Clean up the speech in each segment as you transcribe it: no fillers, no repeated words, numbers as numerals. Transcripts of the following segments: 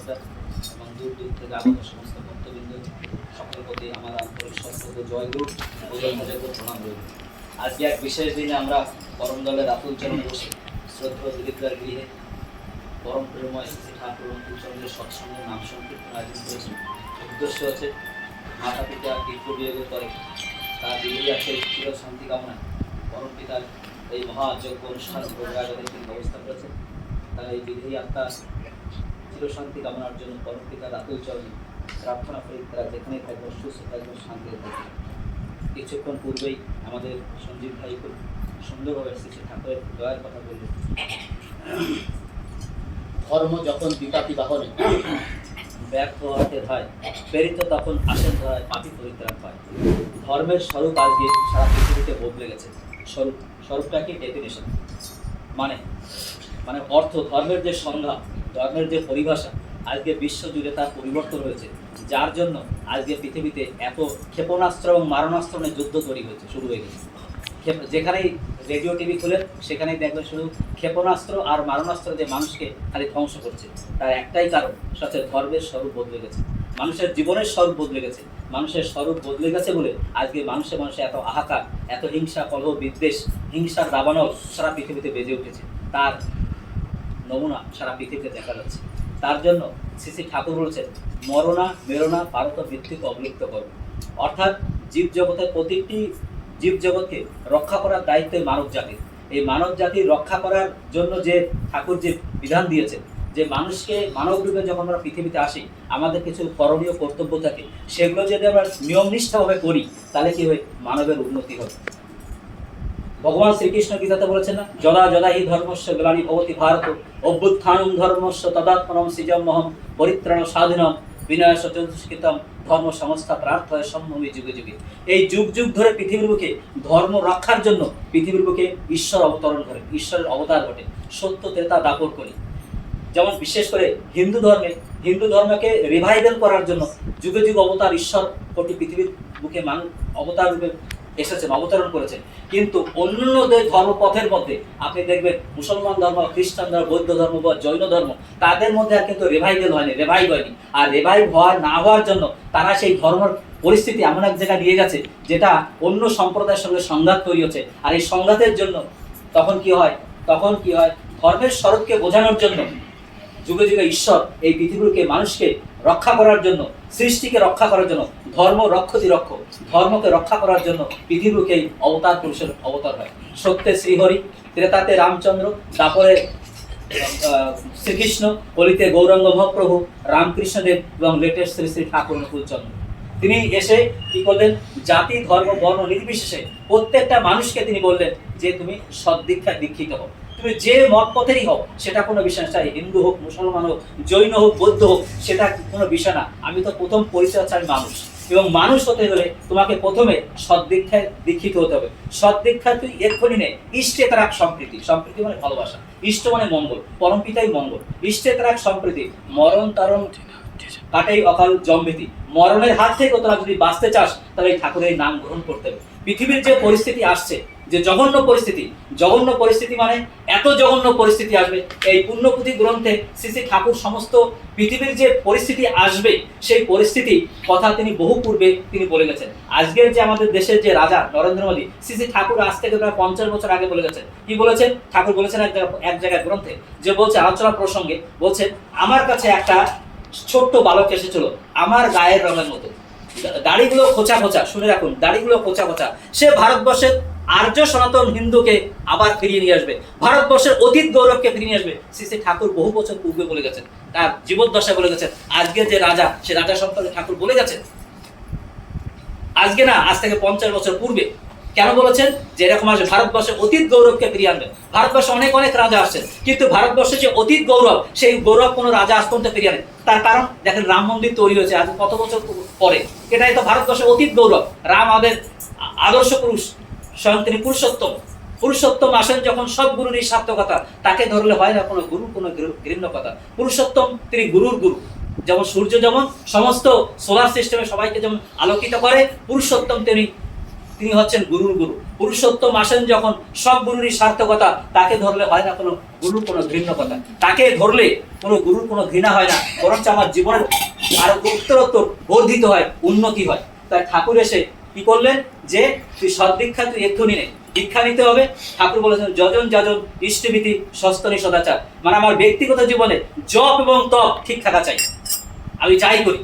Master এবং দূর দূর থেকে আগত সমস্ত ভক্তবৃন্দ সকলের প্রতি আমার আন্তরিক সশ্রদ্ধ জয়গুরু প্রণাম রইল। আজকে এক বিশেষ দিনে আমরা পরম দলের আতুল চরণ বসে শ্রদ্ধা দিলীপদার গৃহে পরম প্রেমময় শ্রী ঠাকুর অতুলচন্দ্রের সৎসঙ্গে নাম সংকীর্তন আয়োজন করেছেন। উদ্দেশ্য হচ্ছে মাতা পিতা পিতৃ বিয়োগের পরে তার বিরোধী আছে চির শান্তি কামনায় পরম পিতার এই মহাযজ্ঞ অনুষ্ঠান প্রোগ্রামের তিনি ব্যবস্থা করেছেন। তার এই বিধি আত্মা চিরশান্তি কামনার জন্য পরম পিতার আতুল চরণে প্রার্থনা করি তারা যেখানেই থাকবে সুস্থ থাকবে শান্তিতে থাকবে। কিছুক্ষণ পূর্বেই আমাদের সঞ্জীব ভাই খুব সুন্দরভাবে শ্রী ঠাকুরের দয়ার কথা বললেন। ধর্ম যখন বিপাকী বাহনে ব্যর্থ হতে হয়, প্রেরিত তখন আসেন ধরায় পাপি পরিত্রাণ পায়। ধর্মের স্বরূপ আজকে সারা পৃথিবীতে বদলে গেছে। স্বরূপটা কি? ডেফিনেশন, মানে অর্থ, ধর্মের যে সংজ্ঞা, ধর্মের যে পরিভাষা, আজকে বিশ্ব জুড়ে তার পরিবর্তন হয়েছে। যার জন্য আজকে পৃথিবীতে এত ক্ষেপণাস্ত্র এবং মারণাস্ত্র নিয়ে যুদ্ধ তৈরি হয়েছে, শুরু হয়ে গেছে। যেখানেই রেডিও টিভি খুলেন সেখানেই দেখবেন শুধু ক্ষেপণাস্ত্র আর মারণাস্ত্র দিয়ে মানুষকে খালি ধ্বংস করছে। তার একটাই কারণ, সাথে ধর্মের স্বরূপ বদলে গেছে, মানুষের জীবনের স্বরূপ বদলে গেছে। মানুষের স্বরূপ বদলে গেছে বলে আজকে মানুষে এত আহাকার, এত হিংসা, কলহ, বিদ্বেষ, হিংসার দাবানল সারা পৃথিবীতে বেজে উঠেছে। তার নমুনা সারা পৃথিবীতে দেখা যাচ্ছে। তার জন্য শ্রী ঠাকুর বলেছেন, মরণা মেরোনা পারত মৃত্যুকে অবলুপ্ত করো। অর্থাৎ জীবজগতের প্রতিটি জীবজগৎকে রক্ষা করার দায়িত্ব মানব জাতির। এই মানব জাতির রক্ষা করার জন্য যে ঠাকুর যে বিধান দিয়েছেন, যে মানুষকে মানব রূপে যখন আমরা পৃথিবীতে আসি আমাদের কিছু করণীয় কর্তব্য থাকে, সেগুলো যদি আমরা নিয়মনিষ্ঠভাবে করি তাহলে কি হয়? মানবের উন্নতি হবে। ভগবান শ্রীকৃষ্ণ গীতাতে বলেছেন না, যদা যদা হি ধর্মস্য গ্লানি ভবতি ভারত অভ্যুত্থানং ধর্মস্য তদাত্মনম সৃজমহম পরিত্রাণ সাধনম বিনয় চতুষ্কৃতম ধর্ম সংস্থা প্রার্থনা সম্ভবী যুগে যুগে। এই যুগ যুগ ধরে পৃথিবীর বুকে ধর্ম রক্ষার জন্য পৃথিবীর বুকে ঈশ্বর অবতরণ করে, ঈশ্বরের অবতার ঘটে, সত্য ত্রেতা দাপট করি। যেমন বিশেষ করে হিন্দু ধর্মকে রিভাইভেল করার জন্য যুগে যুগ অবতার ঈশ্বর কোটি পৃথিবীর বুকে মানুষ অবতার রূপে এসেছেন, অবতরণ করেছেন। কিন্তু অন্যান্য ধর্মপথের মধ্যে আপনি দেখবেন মুসলমান ধর্ম, খ্রিস্টান ধর্ম, বৌদ্ধ ধর্ম বা জৈন ধর্ম, তাদের মধ্যে আর কিন্তু রিভাইভ হয়নি। আর রিভাইভ না হওয়ার জন্য তারা সেই ধর্মের পরিস্থিতি এমন এক জায়গায় নিয়ে গেছে যেটা অন্য সম্প্রদায়ের সঙ্গে সংঘাত তৈরি হচ্ছে। আর এই সংঘাতের জন্য তখন কি হয়? ধর্মের স্বরূপকে বোঝানোর জন্য যুগে যুগে ঈশ্বর এই পৃথিবীকে মানুষকে রক্ষা করার জন্য, সৃষ্টিকে রক্ষা করার জন্য, ধর্ম রক্ষতি রক্ষ, ধর্মকে রক্ষা করার জন্য পৃথিবীকে অবতার পুরুষের অবতার হয়। সত্যে শ্রীহরি, ত্রেতাতে রামচন্দ্র, তারপরে শ্রীকৃষ্ণ, কলিতে গৌরাঙ্গ মহাপ্রভু, রামকৃষ্ণদেব এবং লেটেস্ট শ্রী শ্রী ঠাকুর অনুকূলচন্দ্র। তিনি এসে কি করলেন? জাতি, ধর্ম, বর্ণ নির্বিশেষে প্রত্যেকটা মানুষকে তিনি বললেন যে তুমি সদ্দীক্ষায় দীক্ষিত হও। তুমি যে মত পথেরই হোক, সেটা কোনো বিষয় না, চাই হিন্দু হোক, মুসলমান হোক, জৈন হোক, বৌদ্ধ হোক, সেটা কোনো বিষয় না। আমি তো প্রথম পরিচয় হচ্ছে আমি মানুষ, এবং মানুষ হতে হলে তোমাকে প্রথমে সদ্দীক্ষায় দীক্ষিত হতে হবে। সদ্দীক্ষা তুই এক্ষুনি নে। ইষ্টে তারাক সম্প্রীতি, সম্প্রীতি মানে ভালোবাসা, ইষ্ট মানে মঙ্গল, পরম পিতাই মঙ্গল। ইষ্টে তারাক সম্প্রীতি, মরণ তারণ কাটাই অকাল জম্বিতি। মরণের হাত থেকে তোরা যদি বাঁচতে চাস তাহলে এই ঠাকুরের নাম গ্রহণ করতে হবে। পৃথিবীর যে পরিস্থিতি আসছে, যে জঘন্য পরিস্থিতি মানে এত জঘন্য পরিস্থিতি আসবে, এই পুণ্যপুঁথি গ্রন্থে শ্রী ঠাকুর সমস্ত পৃথিবীর যে পরিস্থিতি আসবে সেই পরিস্থিতি কথা তিনি বহু পূর্বে তিনি বলে গেছেন। আজকের যে আমাদের দেশের যে রাজা নরেন্দ্র মোদী, শ্রী ঠাকুর আজ থেকে প্রায় 50 বছর আগে বলে গেছেন। কি বলেছেন? ঠাকুর বলেছেন এক জায়গায় গ্রন্থে, যে বলছে আলোচনা প্রসঙ্গে বলছে, আমার কাছে একটা ছোট্ট বালক এসেছিল আমার গায়ের রঙের মতো, দাড়িগুলো খোঁচা খোঁচা, শুনে রাখুন, দাড়িগুলো খোঁচা খোঁচা। সে ভারতবর্ষের আর্য সনাতন হিন্দুকে আবার ফিরিয়ে নিয়ে আসবে, ভারতবর্ষের অতীত গৌরবকে ফিরিয়ে নিয়ে আসবে। শ্রী ঠাকুর বহু বছর পূর্বে বলে গেছেন, তার জীবদ্দশায় বলে গেছেন। আজকে যে রাজা, সে রাজা সম্পর্কে ঠাকুর বলে গেছেন। আজকে না, আজ থেকে 50 বছর পূর্বে। কেন বলেছেন? যে এরকম আসবে, ভারতবর্ষের অতীত গৌরবকে ফিরিয়ে আনবে। ভারতবর্ষে অনেক রাজা আসছেন, কিন্তু ভারতবর্ষের যে অতীত গৌরব, সেই গৌরব কোনো রাজা আজ পর্যন্ত ফিরিয়ে আনে। তার কারণ দেখেন, রাম মন্দির তৈরি হয়েছে আজ কত বছর পরে। এটাই তো ভারতবর্ষের অতীত গৌরব। রাম আমাদের আদর্শ পুরুষ, স্বয়ং তিনি পুরুষোত্তম আসেন যখন সব গুরু নিঃস্বার্থকতা, তাকে ধরলে হয় না কোনো গুরু, কোনো ঘৃণ্য কথা। পুরুষোত্তম তিনি গুরুর গুরু। যেমন সূর্য যেমন সমস্ত সোলার সিস্টেমে সবাইকে যেমন আলোকিত করে, পুরুষোত্তম তিনি তিনি হচ্ছেন গুরুর গুরু। পুরুষোত্তম আসেন যখন, সব গুরুরই সার্থকতা। তাকে ধরলে হয় না কোনো গুরুর কোনো ঘৃণ্যকতা, তাকে ধরলে কোনো গুরুর কোনো ঘৃণা হয় না, বরঞ্চ আমার জীবনের আরো উত্তরোত্তর বর্ধিত হয়, উন্নতি হয়। তাই ঠাকুর এসে কি করলেন, যে তুই সদ্দীক্ষা তুই এক্ষুনি নে, দীক্ষা নিতে হবে। ঠাকুর বলেছেন যজন যাজন ইষ্টভীতি সস্তনি সদাচার, মানে আমার ব্যক্তিগত জীবনে জপ এবং তপ ঠিক থাকা চাই। আমি যাই করি,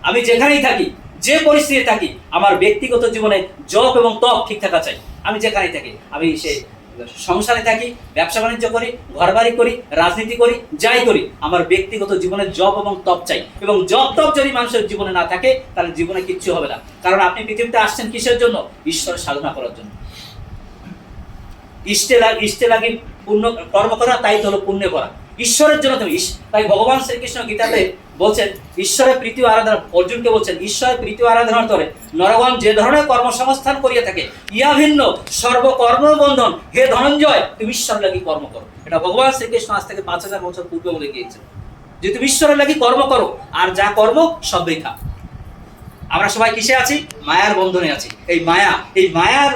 আমি যেখানেই থাকি, যে পরিস্থিতি থাকি, আমার ব্যক্তিগত জীবনে জপ এবং তপ ঠিক থাকা চাই। আমি যেখানেই থাকি, আমি সে সংসারে থাকি, ব্যবসা বাণিজ্য করি, ঘরবাড়ি করি, রাজনীতি করি, যাই করি, আমার ব্যক্তিগত জীবনে জপ এবং তপ চাই। এবং জপ তপ যদি মানুষের জীবনে না থাকে, তাহলে জীবনে কিচ্ছু হবে না। কারণ আপনি পৃথিবীতে আসছেন কিসের জন্য? ঈশ্বরের সাধনা করার জন্য। ইষ্টে লাগি পুণ্য কর্ম করা, তাই তো হলো পুণ্যে করা। ঈশ্বরের জন্য তুমি, তাই ভগবান শ্রীকৃষ্ণ গীতাতে বলছেন ঈশ্বরের প্রীতি আরাধনা, অর্জুনকে বলছেন ঈশ্বরের প্রীতি আরাধনার তরে নরগণ যে ধরনের কর্মসংস্থান করিয়া থাকে, ইয়া ভিন্ন সর্বকর্ম বন্ধন। হে ধনঞ্জয়, তুমি ঈশ্বর লাগি কর্ম করো। এটা ভগবান শ্রীকৃষ্ণ আজ থেকে 5000 বছর পূর্বে বলে গিয়েছেন যে তুমি ঈশ্বরের লাগি কর্ম করো, আর যা কর্ম সব বৃথা। আমরা সবাই কিসে আছি? মায়ার বন্ধনে আছি। এই মায়ার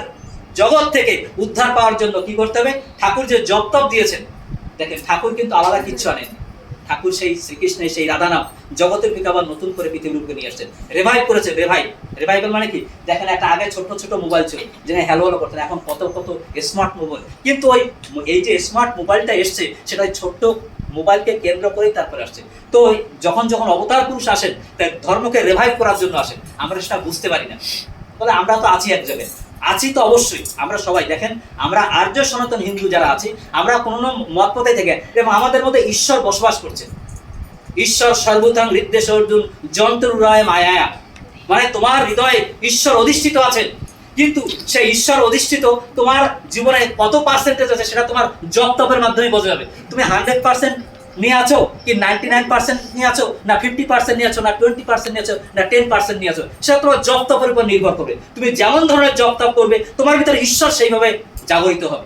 জগৎ থেকে উদ্ধার পাওয়ার জন্য কি করতে হবে? ঠাকুর যে জপ তপ দিয়েছেন, দেখেন ঠাকুর কিন্তু আলাদা কিচ্ছু আনেন। ঠাকুর সেই শ্রীকৃষ্ণের সেই রাধা নাম জগতের পিতা আবার নতুন করে পৃথিবীর রূপে নিয়ে আসছেন, রিভাইভ করেছে। রিভাইভাল মানে কি? দেখেন একটা আগে ছোট ছোট মোবাইল ছিল, যেখানে হ্যালো হ্যালো করতেন, এখন কত কত স্মার্ট মোবাইল। কিন্তু এই যে স্মার্ট মোবাইলটা এসছে, সেটা ছোট্ট মোবাইলকে কেন্দ্র করেই তারপরে আসছে। তো যখন অবতার পুরুষ আসেন, তাই ধর্মকে রিভাইভ করার জন্য আসেন। আমরা সেটা বুঝতে পারি না, বলে আমরা তো আছি এক জায়গায়, আছি তো অবশ্যই। আমরা সবাই দেখেন, আমরা আর্য সনাতন হিন্দু যারা আছি, আমরা কোনো মত পথে থেকে, এবং আমাদের মধ্যে ঈশ্বর বসবাস করছে। ঈশ্বর সর্বথাং হৃদ্দেশ অর্জুন যন্ত্রুরায় মায়া, মানে তোমার হৃদয়ে ঈশ্বর অধিষ্ঠিত আছেন। কিন্তু সেই ঈশ্বর অধিষ্ঠিত তোমার জীবনে কত পার্সেন্টেজ আছে, সেটা তোমার জপ তপের মাধ্যমে বোঝা যাবে। তুমি 100% নিয়ে আছো কি 99% নিয়ে আছো, না 50% নিয়ে আছো, না 20% নিয়ে আছো, না 10% নিয়ে আছো, সেটা তোমার জপ তপের উপর নির্ভর করবে। তুমি যেমন ধরনের জপ তপ করবে, তোমার ভিতরে ঈশ্বর সেইভাবে জাগরিত হবে।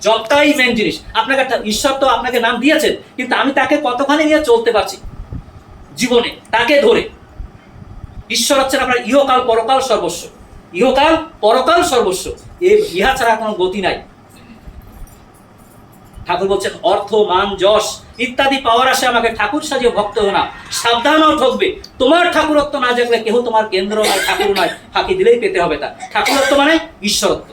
জপটাই মেন জিনিস। আপনাকে একটা ঈশ্বর তো আপনাকে নাম দিয়েছেন, কিন্তু আমি তাকে কতখানি নিয়ে চলতে পারছি জীবনে, তাকে ধরে। ঈশ্বর হচ্ছেন আপনার ইহকাল পরকাল সর্বস্ব, ইহকাল পরকাল সর্বস্ব, ইহা ছাড়া কোনো গতি নাই। ঠাকুর বলছেন অর্থ মান যশ ইত্যাদি পাওয়ার আসে আমাকে ঠাকুর সাজিয়ে ভক্ত হো না, সাবধানও ঠকবে। তোমার ঠাকুরত্ব না জাগলে কেহ তোমার কেন্দ্র নয়, ঠাকুর নয়, ফাঁকি দিলেই পেতে হবে তা। ঠাকুরত্ব মানে ঈশ্বরত্ব,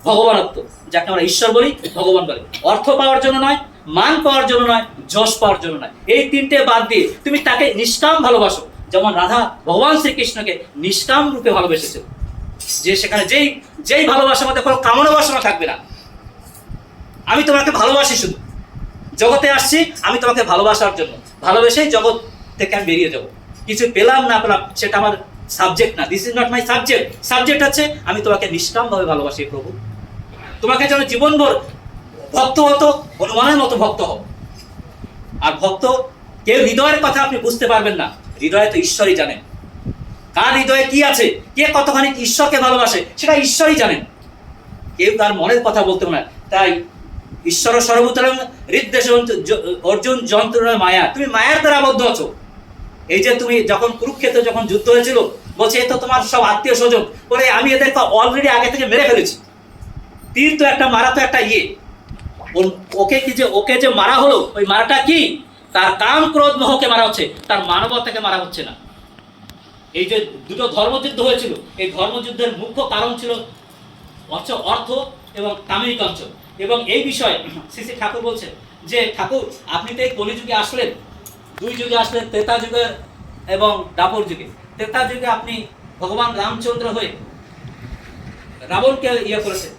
ভগবানত্ব, যাকে আমরা ঈশ্বর বলি, ভগবান বলি। অর্থ পাওয়ার জন্য নয়, মান পাওয়ার জন্য নয়, যশ পাওয়ার জন্য নয়। এই তিনটে বাদ দিয়ে তুমি তাকে নিষ্কাম ভালোবাসো, যেমন রাধা ভগবান শ্রীকৃষ্ণকে নিষ্কাম রূপে ভালোবেসেছে, যে সেখানে যেই ভালোবাসার মধ্যে কোনো কামনা বাসনা থাকবে না। আমি তোমাকে ভালোবাসি, শুধু জগতে আসছি আমি তোমাকে ভালোবাসার জন্য, ভালোবেসেই জগৎ থেকে আমি বেরিয়ে যাব। কিছু পেলাম না পেলাম সেটা আমার সাবজেক্ট না, this is not my subject. Subject হচ্ছে আমি তোমাকে নিষ্কামভাবে ভালোবাসি প্রভু। তোমাকে যেন জীবনভর ভক্ত হতো, হনুমানের মতো ভক্ত হও। আর ভক্ত কেউ হৃদয়ের কথা আপনি বুঝতে পারবেন না, হৃদয়ে তো ঈশ্বরই জানেন। কার হৃদয়ে কি আছে, কে কতখানি ঈশ্বরকে ভালোবাসে, সেটা ঈশ্বরই জানেন। কেউ তার মনের কথা বলতে না। তাই ঈশ্বর সর্বতরং হৃদ্দেশ অর্জুন যন্ত্রণায় মায়া, তুমি মায়ার দ্বারা আবদ্ধ আছো। এই যে তুমি যখন কুরুক্ষেত্রে যখন যুদ্ধ হয়েছিল, বলছে এ তো তোমার সব আত্মীয় স্বজন, বলে আমি এদেরকে অলরেডি আগে থেকে মেরে ফেলেছি। তীর তো একটা মারা, তো একটা ওকে যে মারা হলো, ওই মারাটা কি? তার কাম ক্রোধ মোহকে মারা হচ্ছে, তার মানবতাকে মারা হচ্ছে না। এই যে দুটো ধর্মযুদ্ধ হয়েছিল, এই ধর্মযুদ্ধের মুখ্য কারণ ছিল অর্থ এবং কামিকাঞ্চ। এবং এই বিষয়ে শ্রী শ্রী ঠাকুর বলছেন যে ঠাকুর আপনি তো এই কলিযুগে আসলেন, দুই যুগে আসলেন, ত্রেতা যুগে এবং দাপর যুগে। ত্রেতা যুগে আপনি ভগবান রামচন্দ্র হয়ে রাবণকে ইয়ে করেছেন,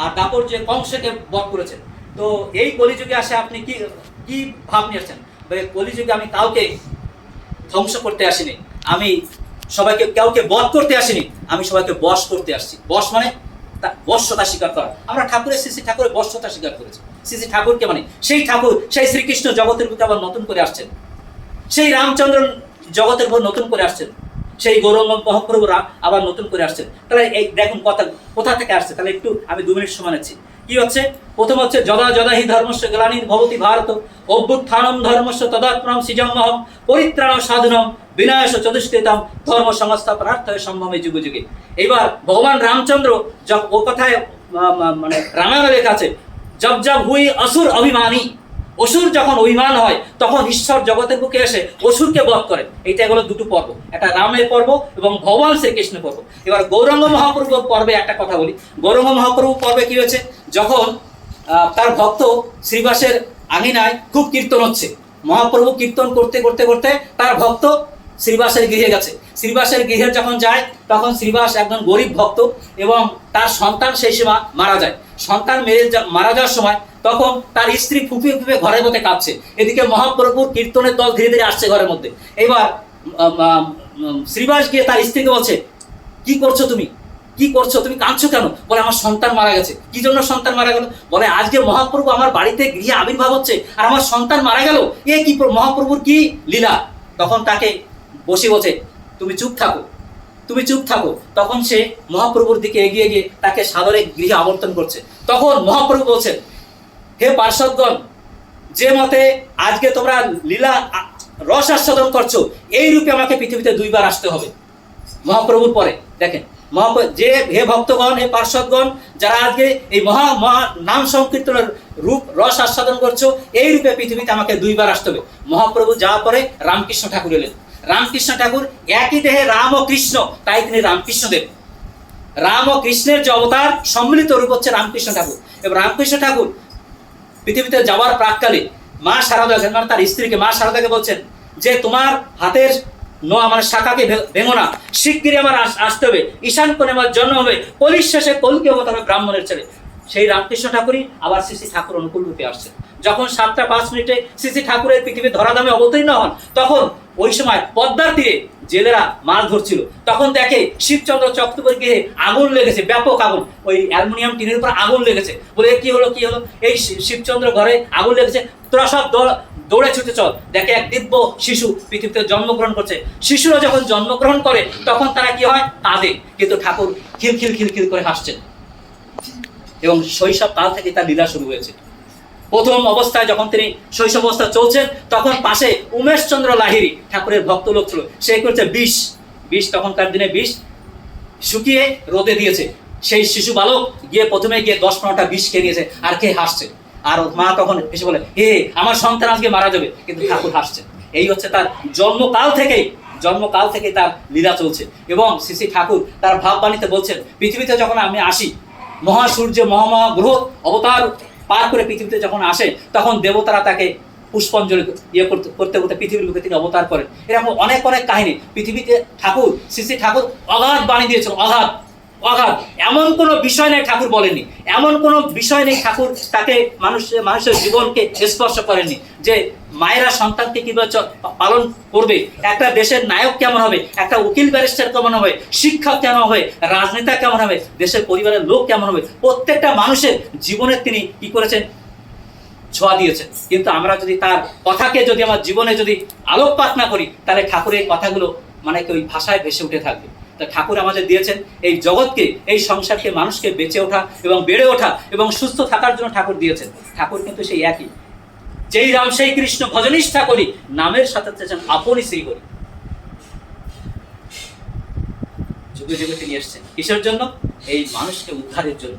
আর দাপর যে কংসকে বধ করেছেন। তো এই কলিযুগে আসে আপনি কি ভাব নিয়ে আসছেন? কলিযুগে আমি কাউকে ধ্বংস করতে আসিনি, আমি সবাইকে কাউকে বধ করতে আসিনি, আমি সবাইকে বশ করতে আসছি। বশ মানে বশ্যতা স্বীকার করা। আমরা ঠাকুরের শ্রী ঠাকুরের বশ্যতা স্বীকার করেছি। শ্রী ঠাকুরকে মানে সেই ঠাকুর, সেই শ্রীকৃষ্ণ জগতের বুকে আবার নতুন করে আসছেন, সেই রামচন্দ্র জগতের উপর নতুন করে আসছেন, সেই গৌরঙ্গ মহাপ্রভু আবার নতুন করে আসছেন। তাহলে এই দেখুন কথা কোথা থেকে আসছে। তাহলে একটু আমি 2 মিনিট সময় নিচ্ছি। কি হচ্ছে? প্রথম হচ্ছে যদা যদা হি ধর্মস্য গ্লানির ভবতি ভারত অভ্যুত্থানম ধর্মস্য তদাত্মনম সৃজন্মহম পরিত্রাণম সাধনম বিনাশ চতুষ্টেতম ধর্ম সংস্থাপনার্থে সম্ভবে যুগে যুগে। এবার ভগবান রামচন্দ্র ও কথায় মানে রামায়ণে লেখা আছে, জব জব হুই অসুর অভিমানী, অসুর যখন অভিমান হয় তখন ঈশ্বর জগতের বুকে এসে অসুরকে বধ করে। এইটা হলো দুটো পর্ব, একটা রামের পর্ব এবং ভগবান শ্রীকৃষ্ণের পর্ব। এবার গৌরাঙ্গ মহাপ্রভু পর্বে একটা কথা বলি। গৌরাঙ্গ মহাপ্রভু পর্বে কি হয়েছে, যখন তার ভক্ত শ্রীবাসের আঙিনায় খুব কীর্তন হচ্ছে, মহাপ্রভু কীর্তন করতে করতে করতে তার ভক্ত শ্রীবাসের গৃহে গেছে। শ্রীবাসের গৃহে যখন যায় তখন শ্রীবাস একজন গরিব ভক্ত এবং তার সন্তান সেই সময় মারা যায়। সন্তান মারা যাওয়ার সময় তখন তার স্ত্রী ফুপিয়ে ফুপিয়ে ঘরের মধ্যে কাঁদছে, এদিকে মহাপ্রভুর কীর্তনের দল ধীরে ধীরে আসছে ঘরের মধ্যে। এবার শ্রীবাস গিয়ে তার স্ত্রীকে বলছে, কি করছো তুমি, কি করছো, তুমি কাঁদছো কেন? বলে আমার সন্তান মারা গেছে। কি জন্য সন্তান মারা গেল? বলে আজকে মহাপ্রভু আমার বাড়িতে গৃহে আবির্ভাব হচ্ছে আর আমার সন্তান মারা গেল, এ কি মহাপ্রভুর কি লীলা। তখন তাকে বসে বসে, তুমি চুপ থাকো, তুমি চুপ থাকো। তখন সে মহাপ্রভুর দিকে এগিয়ে গিয়ে তাকে সাদরে গৃহে আবর্তন করছে। তখন মহাপ্রভু বলছেন, হে পার্শ্বদগণ, যে মতে আজকে তোমরা লীলা রস আস্বাদন করছো, এই রূপে আমাকে পৃথিবীতে 2 বার আসতে হবে। মহাপ্রভুর পরে দেখেন, যে হে ভক্তগণ, হে পার্শ্বদগণ, যারা আজকে এই মহা নাম সংকীর্তনের রূপ রস আস্বাদন করছো, এই রূপে পৃথিবীতে আমাকে 2 বার আসতে হবে। মহাপ্রভু যাওয়ার পরে রামকৃষ্ণ ঠাকুর এলেন। রামকৃষ্ণ ঠাকুর একই দেহে রাম ও কৃষ্ণ, তাই তিনি রামকৃষ্ণদেব। রাম ও কৃষ্ণের যে অবতার সম্মিলিত রূপ হচ্ছে রামকৃষ্ণ ঠাকুর। এবং রামকৃষ্ণ ঠাকুর পৃথিবীতে যাওয়ার প্রাককালে মা শারদা, মানে তার স্ত্রীকে, মা শারদাকে বলছেন যে তোমার হাতের মানে শাখাকে ভেঙো না, শিগগিরই আমার আসতে হবে, ঈশান কোণে আমার জন্ম হবে, কলির শেষে কলকি অবতার হবে ব্রাহ্মণের ছেলে। সেই রামকৃষ্ণ ঠাকুরই আবার শ্রী শ্রী ঠাকুর অনুকূল রূপে আসছেন। যখন 7টা 5 মিনিটে শ্রী শ্রী ঠাকুরের পৃথিবী ধরাধামে অবতীর্ণ হন, তখন ওই সময় পদ্মার তীরে জেলেরা মাছ ধরছিল। তখন দেখে শিবচন্দ্র চক্রবর্তী গৃহে আগুন লেগেছে, ব্যাপক আগুন, ওই অ্যালুমিনিয়াম টিনের উপর আগুন লেগেছে। বলে কি হলো, কি হলো? এই শিবচন্দ্র ঘরে আগুন লেগেছে, তোরা সব দৌড়ে ছুটে চল। দেখে এক দিব্য শিশু পৃথিবীতে জন্মগ্রহণ করছে। শিশুরা যখন জন্মগ্রহণ করে তখন তারা কি হয়, কাঁদে, কিন্তু ঠাকুর খিলখিল খিলখিল করে হাসছেন। এবং শৈশব কাল থেকে তার লীলা শুরু হয়েছে। প্রথম অবস্থায় যখন তিনি শৈশব অবস্থা চলছেন, তখন পাশে উমেশচন্দ্র লাহিড়ী ঠাকুরের ভক্ত লোক ছিল, সে করছে বিষ, তখনকার দিনে বিষ শুকিয়ে রোদে দিয়েছে। সেই শিশু বালক গিয়ে প্রথমে গিয়ে 10-15টা বিষ খেয়ে নিয়েছে আর খেয়ে হাসছে। আর মা তখন এসে বলে, হে আমার সন্তান আজকে মারা যাবে, কিন্তু ঠাকুর হাসছে। এই হচ্ছে তার জন্মকাল থেকেই তার লীলা চলছে। এবং শ্রী শ্রী ঠাকুর তার ভাববাণীতে বলছেন, পৃথিবীতে যখন আমি আসি, মহাসূর্য মহামহা গ্রহ অবতার পার করে পৃথিবীতে যখন আসে, তখন দেবতারা তাকে পুষ্পাঞ্জলি করতে করতে পৃথিবীর বুকে তিনি অবতার করেন। এরকম অনেক অনেক কাহিনী পৃথিবীতে ঠাকুর, শ্রী শ্রী ঠাকুর অগাধ বাণী দিয়েছেন, অগাধ। এমন কোনো বিষয় নেই ঠাকুর বলেননি, এমন কোনো বিষয় নেই ঠাকুর তাকে মানুষের জীবনকে স্পর্শ করেননি। যে মায়েরা সন্তানকে কিভাবে পালন করবে, একটা দেশের নায়ক কেমন হবে, একটা উকিল ব্যারিস্টার কেমন হবে, শিক্ষক কেমন হবে, রাজনেতা কেমন হবে, দেশের পরিবারের লোক কেমন হবে, প্রত্যেকটা মানুষের জীবনে তিনি কি করেছেন, ছোঁয়া দিয়েছেন। কিন্তু আমরা যদি তার কথাকে যদি আমার জীবনে যদি আলোকপাত না করি, তাহলে ঠাকুরের কথাগুলো মানে ওই ভাষায় ভেসে উঠে থাকবে। তা ঠাকুর আমাদের দিয়েছেন এই জগৎকে, এই সংসারকে, মানুষকে বেঁচে ওঠা এবং বেড়ে ওঠা এবং সুস্থ থাকার জন্য ঠাকুর দিয়েছেন। ঠাকুর কিন্তু সেই একই, যেই রাম সেই কৃষ্ণ ভজনিষ্ঠা করি, নামের সাথে আপনি শ্রী করি। যুগে যুগে তিনি এসছেন কিসের জন্য? এই মানুষকে উদ্ধারের জন্য।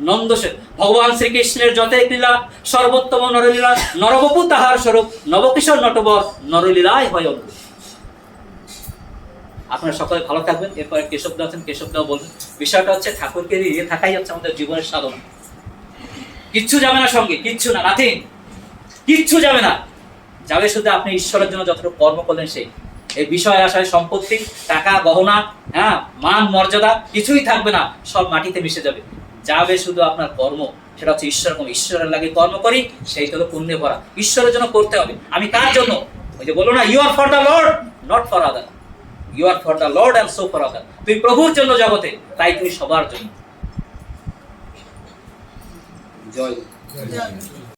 নন্দসেন ভগবান শ্রীকৃষ্ণের যতই লীলা, সর্বোত্তম নরলীলা, নরবপু তাহার স্বরূপ, নবকিশোর নটবর নরলীলায় হয় অনুরূপ। আপনারা সকলে ভালো থাকবেন। এরপরে কেশবদা আছেন, কেশবদাও বলবেন। বিষয়টা হচ্ছে ঠাকুরকে নিয়ে থাকাই হচ্ছে আমাদের জীবনের সাধনা। কিচ্ছু যাবে না সঙ্গে, কিচ্ছু না, নাথিং, কিচ্ছু যাবে না। যাবে শুধু আপনি ঈশ্বরের জন্য যতটুকু কর্ম করলেন সেই। এই বিষয় আশায় সম্পত্তি, টাকা, গহনা, মান মর্যাদা কিছুই থাকবে না, সব মাটিতে মিশে যাবে। যাবে শুধু আপনার কর্ম, সেটা হচ্ছে ঈশ্বরের লাগে কর্ম করি, সেই হলো পুণ্যে ভরা। ঈশ্বরের জন্য করতে হবে। আমি কার জন্য? ওই যে বলো না, you are for the lord, not for other. You are for the lord and so for other. তুই প্রভুর জন্য জগতে, তাই তুই সবার জন্য। জয়।